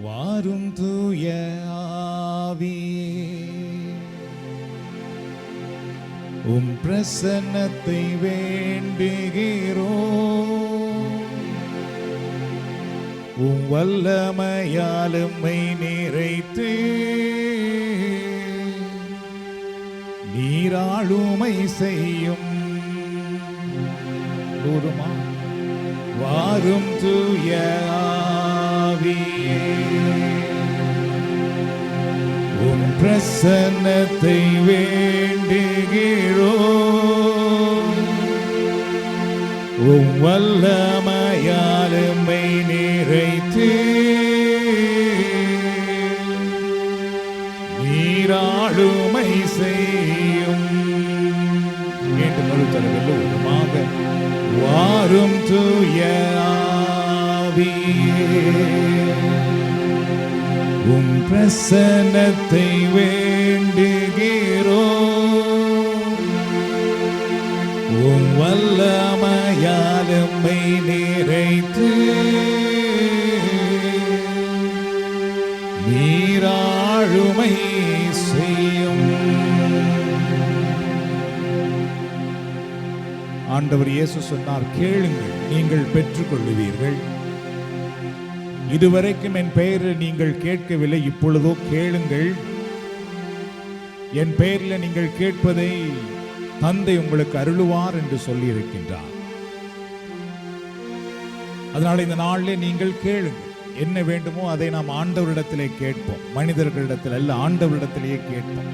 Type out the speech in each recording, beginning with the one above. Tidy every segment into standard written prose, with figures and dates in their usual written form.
வாரும் தூய ஆவியே, உம் பிரசன்னத்தை வேண்டுகிறோம். உம் வல்லமையால் எம்மை நிறைத்து நீராளுமை செய்யும். வாரும் தூய ஆவியே, உம் பிரசன்னத்தை வேண்டுகிறோம். உம் வல்லமையால் எம்மை நிறைத்து நீராளுமை செய்யும். மீண்டும் ஒருத்தரமாக வாரும் தூய ஆவியே, உம் பிரசன்னத்தை வேண்டுகிறோம். உம் வல்லமையால் எம்மை நிறைத்து நீராளுமை செய்யும். ஆண்டவர் இயேசு சொன்னார், கேளுங்கள் நீங்கள் பெற்றுக்கொள்ளுவீர்கள். இதுவரைக்கும் என் பெயரில் நீங்கள் கேட்கவில்லை, இப்பொழுதோ கேளுங்கள். என் பெயரில் நீங்கள் கேட்பதை தந்தை உங்களுக்கு அருளுவார் என்று சொல்லி இருக்கின்றார். அதனால இந்த நாளிலே நீங்கள் கேளுங்கள். என்ன வேண்டுமோ அதை நாம் ஆண்டவரிடத்திலே கேட்போம், மனிதர்களிடத்தில் அல்ல, ஆண்டவரிடத்திலேயே கேட்போம்.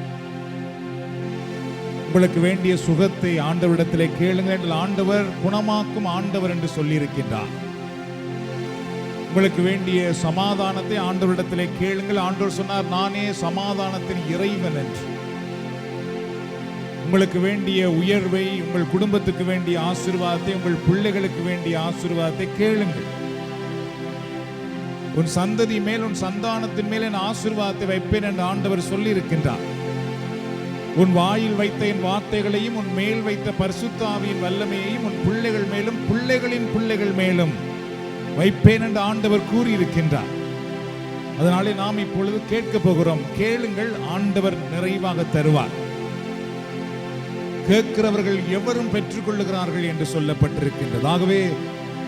உங்களுக்கு வேண்டிய சுகத்தை ஆண்டவரிடத்திலே கேளுங்கள் என்று ஆண்டவர் குணமாக்கும் ஆண்டவர் என்று சொல்லி இருக்கின்றார். உங்களுக்கு வேண்டிய சமாதானத்தை ஆண்டவரிடத்திலே கேளுங்கள். ஆண்டவர் சொன்னார், நானே சமாதானத்தின் இறைவன் என்று. உங்களுக்கு வேண்டிய உயர்வை, உங்கள் குடும்பத்துக்கு வேண்டிய ஆசீர்வாதத்தை, உங்கள் பிள்ளைகளுக்கு வேண்டிய ஆசீர்வாதத்தை கேளுங்கள். உன் சந்ததி மேல், உன் சந்தானத்தின் மேல் என் ஆசீர்வாதத்தை வைப்பேன் என்று ஆண்டவர் சொல்லி இருக்கின்றார். உன் வாயில் வைத்த என் வார்த்தைகளையும், உன் மேல் வைத்த பரிசுத்த ஆவியின் வல்லமையையும் உன் பிள்ளைகள் மேலும் பிள்ளைகளின் பிள்ளைகள் மேலும் வைப்பேன் என்று ஆண்டவர் கூறியிருக்கின்றார். அதனாலே நாம் இப்பொழுது கேட்க போகிறோம். கேளுங்கள், ஆண்டவர் நிறைவாக தருவார். கேட்கிறவர்கள் எவரும் பெற்றுக்கொள்ளுகிறார்கள் என்று சொல்லப்பட்டிருக்கின்றது. ஆகவே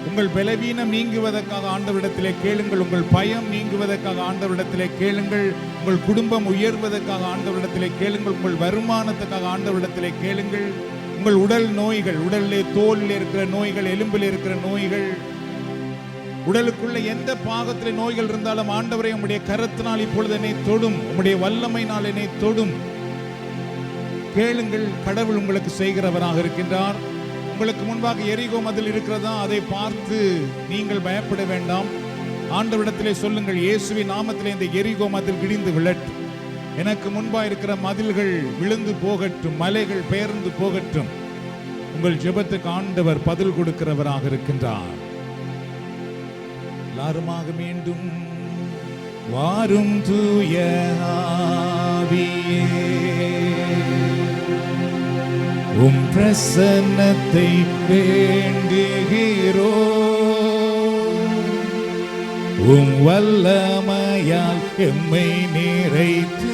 உங்கள் பலவீனம் நீங்குவதற்காக ஆண்டவரிடத்திலே கேளுங்கள். உங்கள் பயம் நீங்குவதற்காக ஆண்டவரிடத்திலே கேளுங்கள். உங்கள் குடும்பம் உயர்வதற்காக ஆண்டவரிடத்திலே கேளுங்கள். உங்கள் வருமானத்துக்காக ஆண்டவரிடத்திலே கேளுங்கள். உங்கள் உடல் நோய்கள், உடலிலே தோலில் இருக்கிற நோய்கள், எலும்பில் இருக்கிற நோய்கள், உடலுக்குள்ள எந்த பாகத்திலே நோய்கள் இருந்தாலும் ஆண்டவரை உம்முடைய கரத்தினால் இப்பொழுது என்னை தொடும், உம்முடைய வல்லமையினால் என்னை தொடும். கேளுங்கள், கடவுள் உங்களுக்கு செய்கிறவராக இருக்கின்றார். உங்களுக்கு முன்பாக எரிகோ மதில் இருக்கிறதா, அதை பார்த்து நீங்கள் பயப்பட வேண்டாம். ஆண்டவரிடத்திலே சொல்லுங்கள், இயேசுவின் நாமத்திலே இந்த எரிகோ மதில் இடிந்து விழட்டும். எனக்கு முன்பாக இருக்கிற மதில்கள் விழுந்து போகட்டும், மலைகள் பெயர்ந்து போகட்டும். உங்கள் ஜெபத்துக்கு ஆண்டவர் பதில் கொடுக்கிறவராக இருக்கின்றார். எல்லாருமாக மீண்டும் வாரும் தூய ஆவியே, உம் பிரசன்னத்தை வேண்டுகிறோம். உம் வல்லமையால் எம்மை நிறைத்து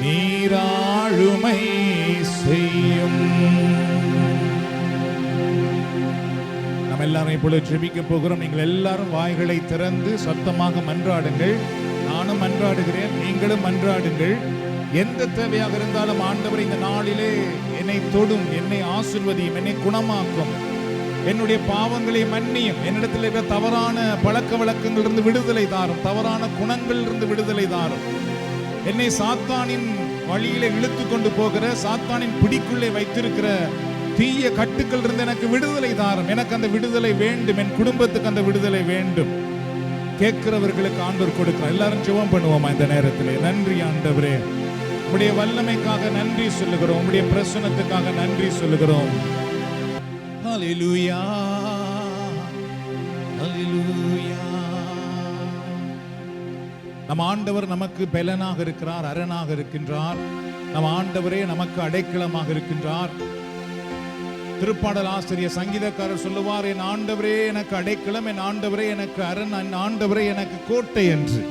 நீராளுமை செய்யும். நாம் எல்லாரும் இப்பொழுது ஜெபிக்க போகிறோம். நீங்கள் எல்லாரும் வாய்களை திறந்து சத்தமாக மன்றாடுங்கள். நானும் மன்றாடுகிறேன், நீங்களும் மன்றாடுங்கள். எந்த தேவையாக இருந்தாலும் ஆண்டவர் இந்த நாளிலே என்னை தொடும், என்னை ஆசீர்வதியும், என்னை குணமாக்கும், என்னுடைய பாவங்களை மன்னியும், என்னிடத்தில் இருக்கிற தவறான பழக்க வழக்கங்கள் இருந்து விடுதலை தாரும், தவறான குணங்கள் இருந்து விடுதலை தாரும், என்னை சாத்தானின் வழியிலே இழுத்து கொண்டு போகிற, சாத்தானின் பிடிக்குள்ளே வைத்திருக்கிற தீய கட்டுக்கள் இருந்து எனக்கு விடுதலை தாரும். எனக்கு அந்த விடுதலை வேண்டும், என் குடும்பத்துக்கு அந்த விடுதலை வேண்டும். கேட்கிறவர்களுக்கு ஆண்டவர் கொடுக்கிறார். எல்லாரும் ஜெபம் பண்ணுவோமா இந்த நேரத்திலே? நன்றி ஆண்டவரே, உம்முடைய வல்லமைக்காக நன்றி சொல்லுகிறோம், உம்முடைய பிரசன்னத்துக்காக நன்றி சொல்லுகிறோம். ஹல்லேலூயா, ஹல்லேலூயா. நம் ஆண்டவர் நமக்கு பலனாக இருக்கிறார், அரணாக இருக்கின்றார். நம் ஆண்டவரே நமக்கு அடைக்கலமாக இருக்கின்றார். திருப்பாடல் ஆசிரியர் சங்கீதக்காரர் சொல்லுவார், என் ஆண்டவரே எனக்கு அடைக்கலம், என் ஆண்டவரே எனக்கு அரண், என் ஆண்டவரே எனக்கு கோட்டை என்று.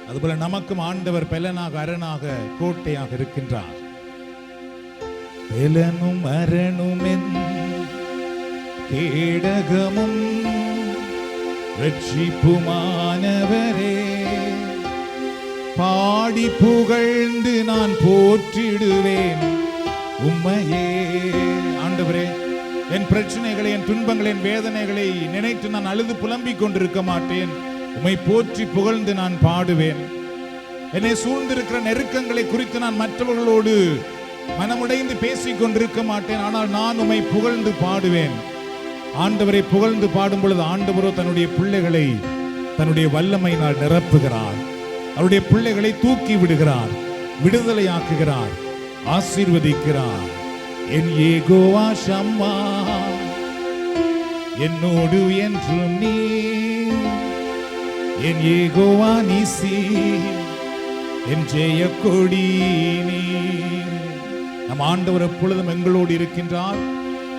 அதுபோல நமக்கும் ஆண்டவர் பெலனாக அரணாக கோட்டையாக இருக்கின்றார். பெலனும் அரணும் என் கேடகமும் ரட்சிப்புமானவரே, பாடி புகழ்ந்து நான் போற்றிடுவேன் உம்மையே. ஆண்டவரே, என் பிரச்சனைகளை, என் துன்பங்களை, என் வேதனைகளை நினைத்து நான் அழுது புலம்பிக் கொண்டிருக்க மாட்டேன். உம்மை போற்றி புகழ்ந்து நான் பாடுவேன். என்னை சூழ்ந்திருக்கிற நெருக்கங்களை குறித்து நான் மற்றவர்களோடு மனமுடைந்து பேசிக் கொண்டிருக்க மாட்டேன். ஆனால் நான் உம்மை புகழ்ந்து பாடுவேன். ஆண்டவரை புகழ்ந்து பாடும் பொழுது ஆண்டவரோ தன்னுடைய பிள்ளைகளை தன்னுடைய வல்லமையினால் நிரப்புகிறார். அவருடைய பிள்ளைகளை தூக்கி விடுகிறார், விடுதலையாக்குகிறார், ஆசீர்வதிக்கிறார். என் யெகோவா ஷம்மா, என்னோடு என்றும் நீ, என் யெகோவா நிசி, என் ஜெய கொடி நீ. நம் ஆண்டவர் எப்பொழுதும் எங்களோடு இருக்கின்றார்.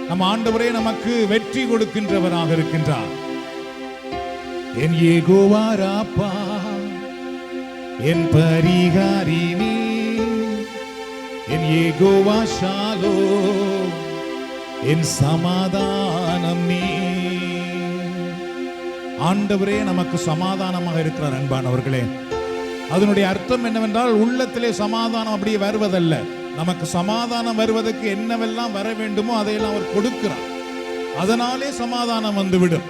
நம் ஆண்டவரே நமக்கு வெற்றி கொடுக்கின்றவராக இருக்கின்றார். என் யெகோவா ராப்பா, என் பரிகாரி நீ, என் யெகோவா ஷாலோம், என் சமாதானம் நீ. ஆண்டவரே நமக்கு சமாதானமாக இருக்கிறார். அன்பானவர்களே, அதனுடைய அர்த்தம் என்னவென்றால் உள்ளத்திலே சமாதானம் அப்படியே வருவதல்ல. நமக்கு சமாதானம் வருவதற்கு என்னவெல்லாம் வர வேண்டுமோ அதையெல்லாம் அவர் கொடுக்கிறார். அதனாலே சமாதானம் வந்துவிடும்.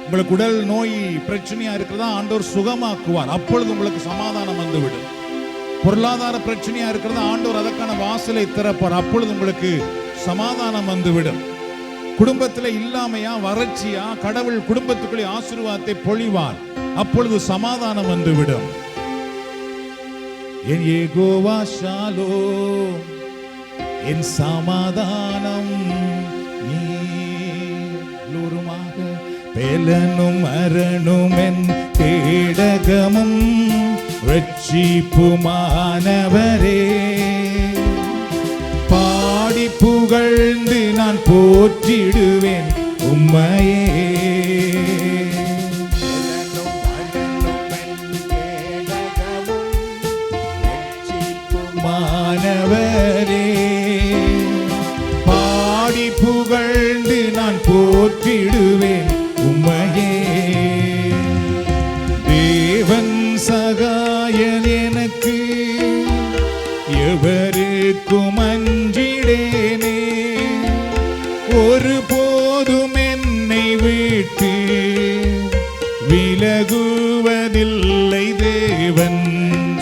உங்களுக்கு உடல் நோய் பிரச்சனையா இருக்கிறதா, ஆண்டவர் சுகமாக்குவார். அப்பொழுது உங்களுக்கு சமாதானம் வந்துவிடும். பொருளாதார பிரச்சனையா இருக்கிறதா, ஆண்டவர் அதற்கான வாசலை திறப்பார். அப்பொழுது உங்களுக்கு சமாதானம் வந்துவிடும். குடும்பத்தில் இல்லாமையா, வறட்சியா, கடவுள் குடும்பத்துக்குள்ளே ஆசீர்வாதத்தை பொழிவார். அப்பொழுது சமாதானம் வந்துவிடும். என் யெகோவா ஷாலோம், என் சமாதானம் நீ. லூருமாக பெலனும் அரணும் என் கேடகமும் ரட்சிப்புமானவரே, பாடி புகழ்ந்து நான் போற்றிடுவேன் உம்மையே. மானவரே, பாடி புகழ்ந்து நான் போற்றிடுவேன் உம்மையே. தேவன் சகாயன் எனக்கு, எவருக்கும் அஞ்சிடேனே. ஒரு போதும் என்னை விட்டு விலகுவதில்லை தேவன்.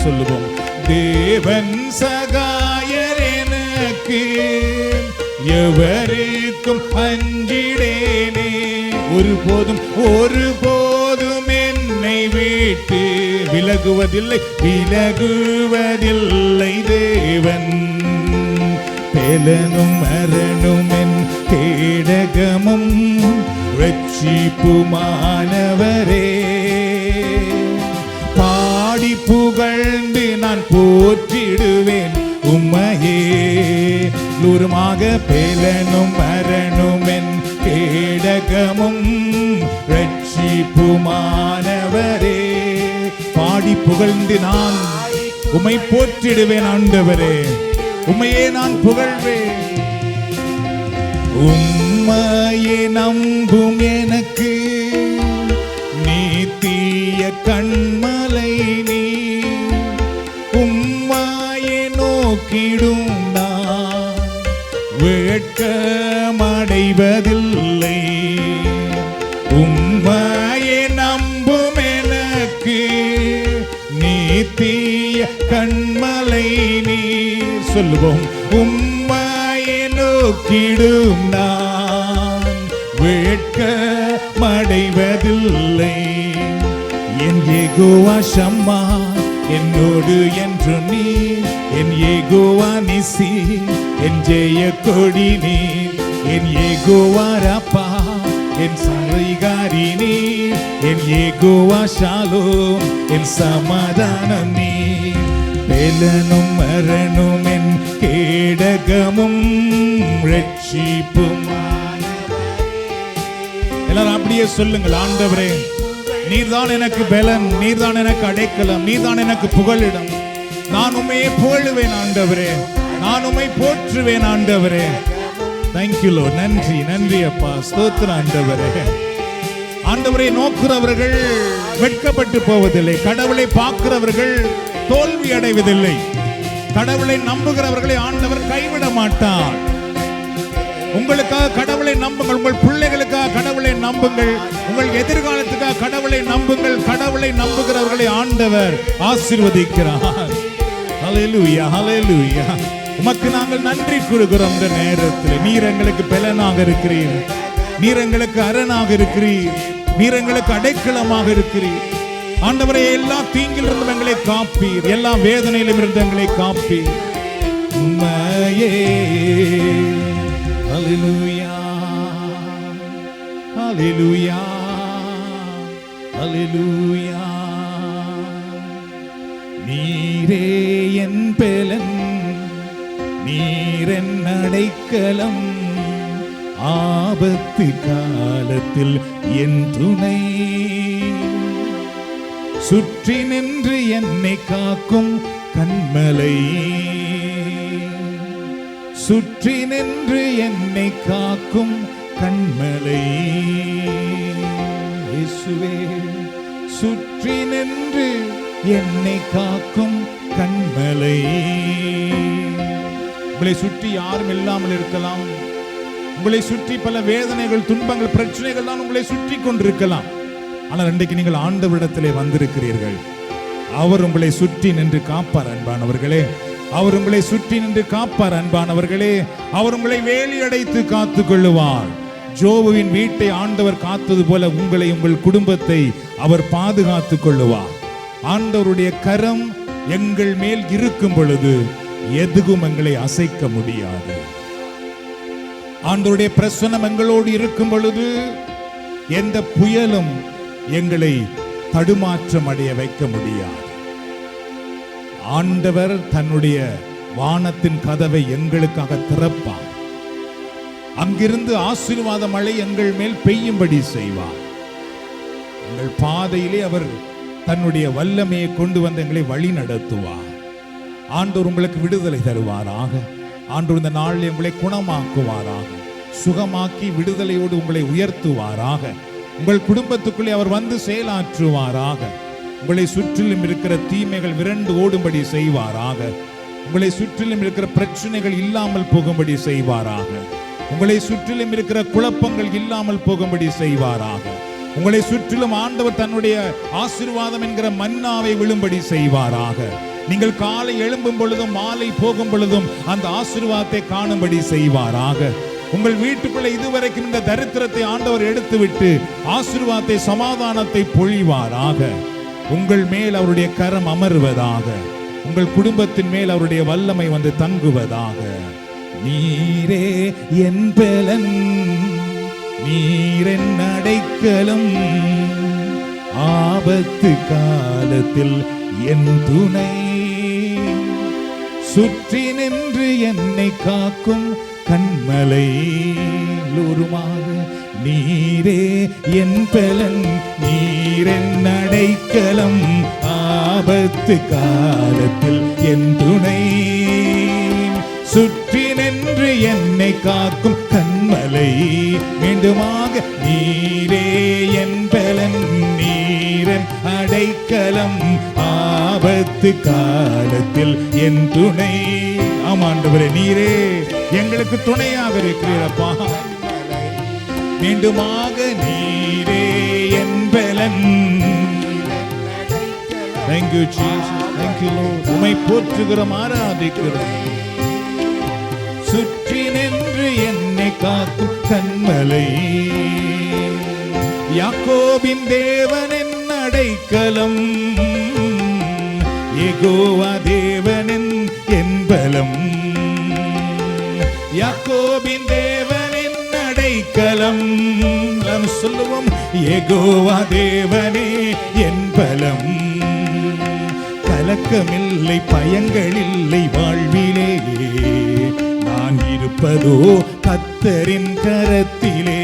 சொல்லுவோம், தேவன் சகாயர் எனக்கு, எவருக்கும் அஞ்சிடேனே. ஒருபோதும் என்னை விட்டு விலகுவதில்லை, விலகுவதில்லை தேவன். பெலனும் அரணும் என் கேடகமும் ரட்சிப்புமானவரே, பாடி புகழ்ந்து நான் போற்றிடுவேன் உம்மையே. லூருமாக பெலனும் அரணும் என் கேடகமும் ரட்சிப்புமானவரே, பாடி புகழ்ந்து நான் உம்மை போற்றிடுவேன். ஆண்டவரே, உம்மையே நான் புகழ்வேன். உம்மையே நம்பும் எனக்கு நீத்திய கண்மலை நீ. உம்மையே நோக்கிடும் நான் வெட்கமடைவதில்லை. உம்மையே நம்பும் எனக்கு நீத்திய கண்மலை நீ. சொல்லுவோம், உம்மையே நோக்கிடும் நான் வெட்கமடைவதில்லை. என் யெகோவா ஷம்மா, என்னோடு என்று நீ, என் யெகோவா நிசி, என் ஜெய கொடி நீ. என் யெகோவா ராப்பா, என் சரைகாரி நீ, என் யெகோவா ஷாலோம், என் சமாதானம் நீ. பெலனும் அரணும் என் கேடகமும் ரட்சிப்பும். எல்லாரும் அப்படியே சொல்லுங்கள், ஆண்டவரே நீர்தான் எனக்கு பலன், நீர்தான் எனக்கு அடைக்கலம், நீர்தான் எனக்கு புகலிடம். நான் உம்மையே புகழுவேன் ஆண்டவரே, நான் உம்மை போற்றுவேன் ஆண்டவரே. Thank you lord. நன்றி நன்றி அப்பா, ஸ்தோத்திரம் ஆண்டவரே. ஆண்டவரை நோக்குறவர்கள் வெட்கப்பட்டு போவதில்லை, கடவுளை பார்க்கிறவர்கள் தோல்வி அடைவதில்லை, கடவுளை நம்புகிறவர்களை ஆண்டவர் கைவிட மாட்டார். உங்களுக்காக கடவுளை நம்புங்கள், உங்கள் பிள்ளைகளுக்காக கடவுளை நம்புங்கள், உங்கள் எதிர்காலத்துக்காக கடவுளை நம்புங்கள். கடவுளை நம்புகிறவர்களை ஆண்டவர் ஆசீர்வதிக்கிறார். ஹல்லேலூயா, ஹல்லேலூயா. உமக்கு நாங்கள் நன்றி கூறுகிறோம். இந்த நேரத்தில் நீர் எங்களுக்கு பலனாக இருக்கிறீர், நீர் எங்களுக்கு அரணாக இருக்கிறீர், நீர் எங்களுக்கு அடைக்கலமாக இருக்கிறீர். ஆண்டவரே எல்லா தீங்கிலிருந்தும் எங்களை காப்பீர், எல்லா வேதனையிலும் இருந்து எங்களை காப்பீர். உம்மையே. ஹல்லேலூயா, ஹல்லேலூயா, ஹல்லேலூயா. நீரே என் பலன், நீரென் அடைக்கலம், ஆபத்து காலத்தில் என் துணை, சுற்றி நின்று என்னை காக்கும் கண்மலை, சுற்றி நின்று என்னை காக்கும் கண்மலை. இயேசுவே, சுற்றி நின்று என்னை காக்கும் கண்மலை. உங்களை சுற்றி யாரும் இல்லாமல் இருக்கலாம், உங்களை சுற்றி பல வேதனைகள், துன்பங்கள், பிரச்சனைகள் தான் உங்களை சுற்றி கொண்டிருக்கலாம். ஆனால் இன்றைக்கு நீங்கள் ஆண்டவரிடத்திலே வந்திருக்கிறீர்கள். அவர் உங்களை சுற்றி நின்று காப்பார் அன்பானவர்களே, அவர் உங்களை சுற்றி நின்று காப்பார் அன்பானவர்களே. அவர் உங்களை வேலி அடைத்து காத்துக் கொள்ளுவார். ஜோபுவின் வீட்டை ஆண்டவர் காத்தது போல உங்களை, உங்கள் குடும்பத்தை அவர் பாதுகாத்துக் கொள்ளுவார். ஆண்டவருடைய கரம் எங்கள் மேல் இருக்கும் பொழுது எதுவும் எங்களை அசைக்க முடியாது. ஆண்டவருடைய பிரசன்னம் எங்களோடு இருக்கும் பொழுது எந்த புயலும் எங்களை தடுமாற்றம் அடைய வைக்க முடியாது. ஆண்டவர் தன்னுடைய வானத்தின் கதவை எங்களுக்காக திறப்பார். அங்கிருந்து ஆசீர்வாத மழை எங்கள் மேல் பெய்யும்படி செய்வார். எங்கள் பாதையிலே அவர் தன்னுடைய வல்லமையை கொண்டு வந்து எங்களை வழி நடத்துவார். ஆண்டவர் உங்களுக்கு விடுதலை தருவாராக. ஆண்டவர் இந்த நாளில் உங்களை குணமாக்குவாராக, சுகமாக்கி விடுதலையோடு உங்களை உயர்த்துவாராக. உங்கள் குடும்பத்துக்குள்ளே அவர் வந்து செயலாற்றுவாராக. உங்களை சுற்றிலும் இருக்கிற தீமைகள் விரண்டு ஓடும்படி செய்வாராக. உங்களை சுற்றிலும் இருக்கிற பிரச்சனைகள் இல்லாமல் போகும்படி செய்வாராக. உங்களை சுற்றிலும் இருக்கிற குழப்பங்கள் இல்லாமல் போகும்படி செய்வாராக. உங்களை சுற்றிலும் ஆண்டவர் தன்னுடைய ஆசீர்வாதம் என்கிற மன்னாவை விழும்படி செய்வாராக. நீங்கள் காலை எழும்பும் பொழுதும் மாலை போகும் பொழுதும் அந்த ஆசீர்வாதத்தை காணும்படி செய்வாராக. உங்கள் வீட்டுக்குள்ளே இதுவரைக்கும் இந்த தரித்திரத்தை ஆண்டவர் எடுத்துவிட்டு ஆசீர்வாதத்தை, சமாதானத்தை பொழிவாராக. உங்கள் மேல் அவருடைய கரம் அமர்வதாக. உங்கள் குடும்பத்தின் மேல் அவருடைய வல்லமை வந்து தங்குவதாக. நீரே என் பலன், நீரென் அடைக்கலம், ஆபத்து காலத்தில் என் துணை, சுற்றி நின்று என்னை காக்கும் கண்மலை. ஒருமாக நீரே என் பலன், நீரென் அடைக்கலம், ஆபத்து காலத்தில் என் துணை, சுற்றி நின்று என்னை காக்கும் கண்மலை. மீண்டுமாக நீரே என் பலன், நீரென் அடைக்கலம், ஆபத்து காலத்தில் என் துணை. ஆமாண்டவரே, நீரே எங்களுக்கு துணையாக இருக்கிறீரப்பா. மீண்டுமாக நீரே என் பலன். Thank you Jesus, thank you Lord. உம்மை போற்றுகிறோம், ஆராதிக்கிறோம். சுற்றி நின்று என்னை காக்கும் கண்மலை, யாக்கோபின் தேவனின் அடைக்கலம், யெகோவா தேவனின் என் பலம். யாக்கோபின் தேவனின் அடைக்கலம், நாம் சொல்லுவோம், யெகோவா தேவனே என் பலம். கலக்கமில்லை, பயங்களில்லை வாழ்விலே, நான் இருப்பதோ கர்த்தரின் கரத்திலே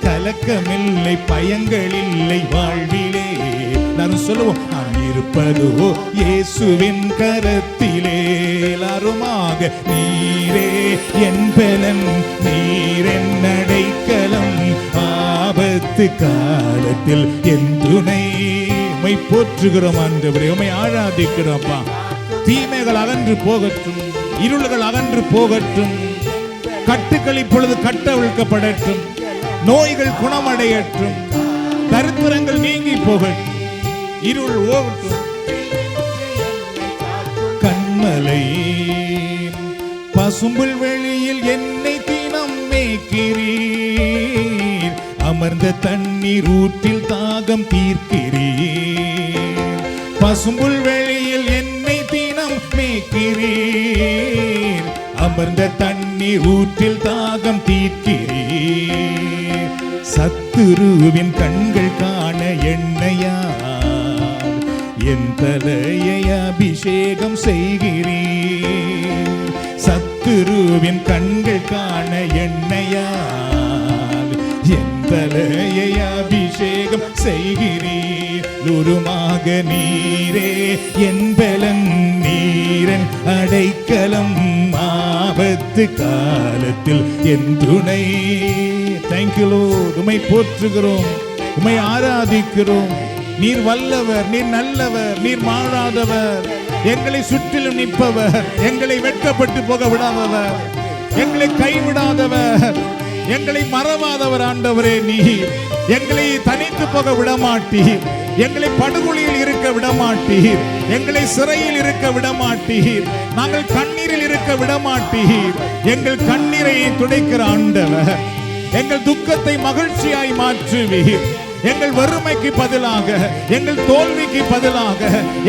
கலக்கமில்லை, பயங்களில்லை வாழ்விலே. எல்லாரும் சொல்லுவோம், நான் இருப்பதோ இயேசுவின் கரத்திலே. எல்லாருமாக, நீரே என் பலன், நீரென் அடைக்கலம், ஆபத்து காலத்தில் என் துணை. உம்மை போற்றுகிறோம் ஆண்டவரே, உம்மை ஆராதிக்கிறோம்ப்பா. தீமைகள் அகன்று போகட்டும், இருள்கள் அகன்று போகட்டும், கட்டுக்கள் இப்பொழுது கட்டவிழ்க்கப்படட்டும், நோய்கள் குணமடையட்டும், தரித்திரங்கள் நீங்கி போகட்டும், இருள் ஓகட்டும். கண்மலை பசும்புல் வெளியில் என்னை தினம் மேய்க்கிறீர், அமர்ந்த தண்ணீர் ஊற்றில் தாகம் தீர்க்கிறீர். பசும்புல் வெளியில் என்னை தினம் மேய்க்கிறீர், அமர்ந்த தண்ணீர் ஊற்றில் தாகம் தீர்க்கிறீர். சத்துருவின் கண்கள் காண எண்ணெயால் என் தலையை அபிஷேகம் செய்கிறீர். சத்துருவின் கண்கள் காண எண்ணெயால் என் தலையை அபிஷேகம் செய்கிறீர். உருமாக, நீரே என் பலன், நீரன் அடைக்கலம், ஆபத்து காலத்தில் என் துணை. Thank you Lord. உம்மை போற்றுகிறோம், உம்மை ஆராதிக்கிறோம். நீர் வல்லவர், நீர் நல்லவர், நீர் மாறாதவர், எங்களை சுற்றிலும் நிற்பவர், எங்களை வெட்கப்பட்டு போக விடாதவர், எங்களை கைவிடாதவர், எங்களை மறவாதவர் ஆண்டவரே. நீர் எங்களை தனித்து போக விடமாட்டீர், எங்களை படுகொலியில் இருக்க விடமாட்டீர், எங்களை சிறையில் இருக்க விடமாட்டீர், நாங்கள் கண்ணீரில் இருக்க விடமாட்டீர். எங்கள் கண்ணீரை துடைக்கிற ஆண்டவர், எங்கள் துக்கத்தை மகிழ்ச்சியாய் மாற்றுவீர். எங்கள் வறுமைக்கு பதிலாக, எங்கள் தோல்விக்கு பதிலாக,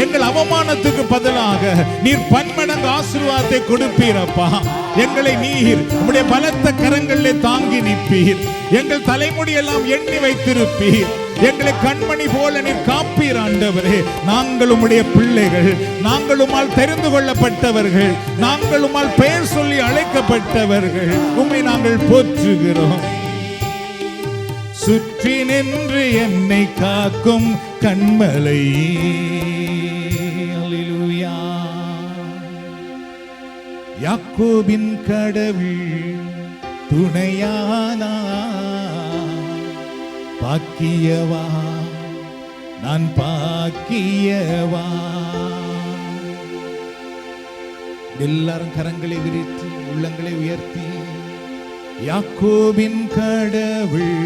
எங்கள் அவமானத்துக்கு பதிலாக நீர் பன்மடங்கு ஆசீர்வாதத்தை கொடுப்பீரப்பா. எங்களை நீர் உம்முடைய பலத்த கரங்களிலே தாங்கி நிற்பீர். எங்கள் தலைமுடியெல்லாம் எண்ணி வைத்திருப்பீர். எங்களை கண்மணி போல நீர் காப்பீர் ஆண்டவரே. நாங்கள் உம்முடைய பிள்ளைகள், நாங்கள் உம்மால் தெரிந்து கொள்ளப்பட்டவர்கள், நாங்கள் உம்மால் பெயர் சொல்லி அழைக்கப்பட்டவர்கள். உம்மை நாங்கள் போற்றுகிறோம். சுற்றி நின்று என்னை காக்கும் கண்மலை. அல்லேலூயா. யாக்கோபின் கடவுள் துணையானா, பாக்கியவா நான் பாக்கியவா. எல்லாரும் கரங்களை விரித்து உள்ளங்களை உயர்த்தி, யாக்கோபின் கடவுள்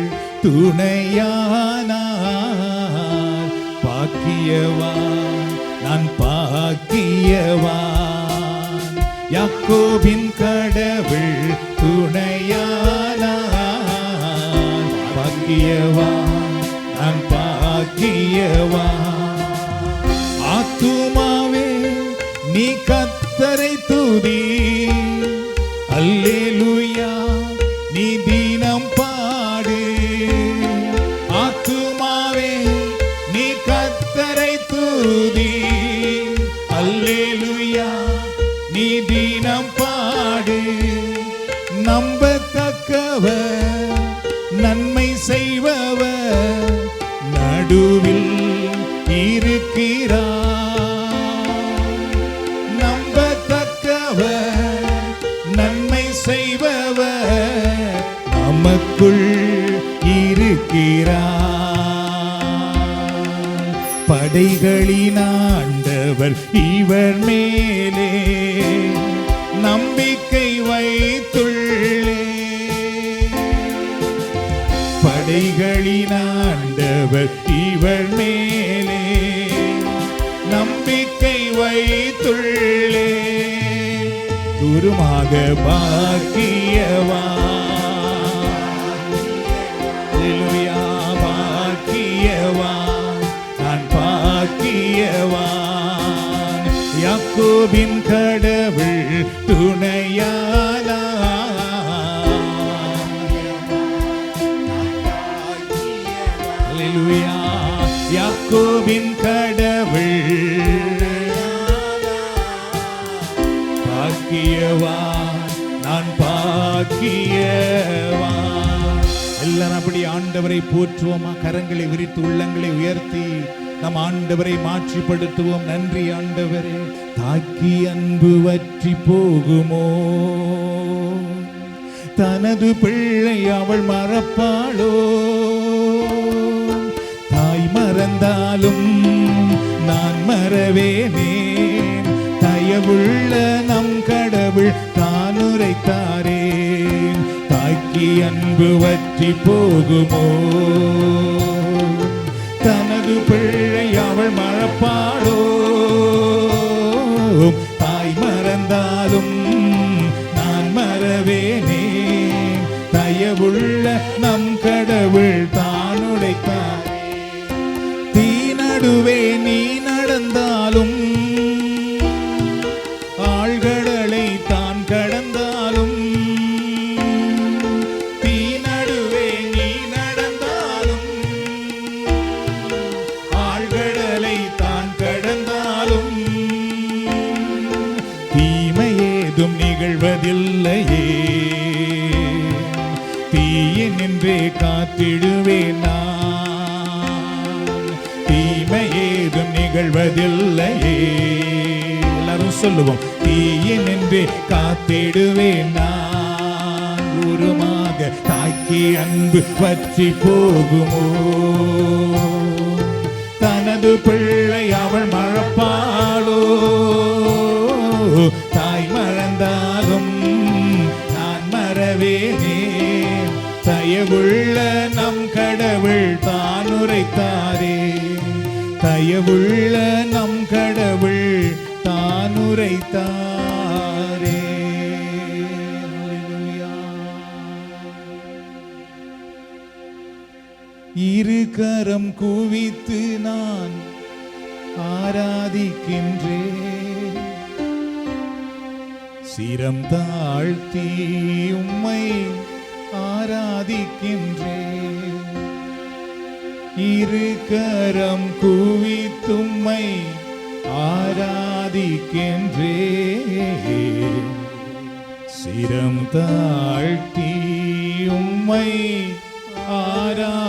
துணையானார், பாக்கியவான் நான் பாக்கியவான். யாக்கோபின் கடவுள் துணையானார், பாக்கியவான் நான் பாக்கியவான். ஆத்துமாவே நீ கர்த்தரை துதி, அல்லேலூயா நீ தினம் பாடு. ஆத்துமாவே நீ கர்த்தரை துதி, அல்லேலூயா நீ தினம் பாடு. நம்பத்தக்கவர், நன்மை செய்பவர் நடுவில் இருக்கிறார். நம்பத்தக்கவர், நன்மை செய்பவர் நமக்குள் இருக்கிறார். படைகளின் ஆண்டவர் இவர் மேலே நம்பிக்கை வைத்துள்ளே. படைகளின் ஆண்டவர் இவர் மேலே நம்பிக்கை வைத்துள்ளே. குருமாக பாக்கியவா, அல்லேலூயா பாக்கியவா நான் பாக்கியவான். யாக்கோபின் கடவுள் துணையானா, அல்லேலூயா யாக்கோபின் கடவுள் பாக்கியவான் நான் பாக்கியவா. எல்லாரும் அப்படி ஆண்டவரை போற்றுவோமா? கரங்களை விரித்து உள்ளங்களை உயர்த்தி நம் ஆண்டவரை மாற்றிப்படுத்துவோம். நன்றி ஆண்டவரே. தாக்கி அன்பு வற்றி போகுமோ? தனது பிள்ளை அவள் மறப்பாளோ? தாய் மறந்தாலும் நான் மறவேனே, தயவுள்ள நம் கடவுள் தான் உரைத்தாரே. தாக்கி அன்பு வற்றி போகுமோ? தனது பிள்ளை அவள் மறப்பாளோ? தாய் மறந்தாலும் நான் மறவேனே, தயவுள்ள நம் கடவுள் தான் உரைத்தாரே. தீ நடுவே நீ நடந்தாலும், ஆழ்கடலை தான் கடந்தாலும், தீ நடுவே நீ நடந்தாலும், ஆழ்கடலை தான் கடந்தாலும், தீமையேதும் நிகழ்வதில்லையே. தீயினின்றே காத்திடுவேன் நான், தீமையேதும் நிகழ்வதில்லையே. எல்லாரும் சொல்லுவோம். தீயினின்றே காத்திடுவேன் நான். உருமாக தாக்கி அன்பு வற்றி போகுமோ? தனது பிள்ளை அவள் மறப்பாளோ? தாய் மறந்தாலும் நான் மறவேனே, தயவுள்ள நம் கடவுள் தான் உரைத்தாரே. தயவுள்ள நம் கடவுள் தான் உரைத்தாரே. இரு கரம் குவித்து நான் ஆராதிக்கின்றேன், சிரம் தாழ்த்தி உம்மை ஆராதிக்கின்றேன். இரு கரம் குவித்தும்மை ஆராதிக்கின்றேன், சிரம் தாழ்த்தி உம்மை ஆராதிக்கின்றேன்.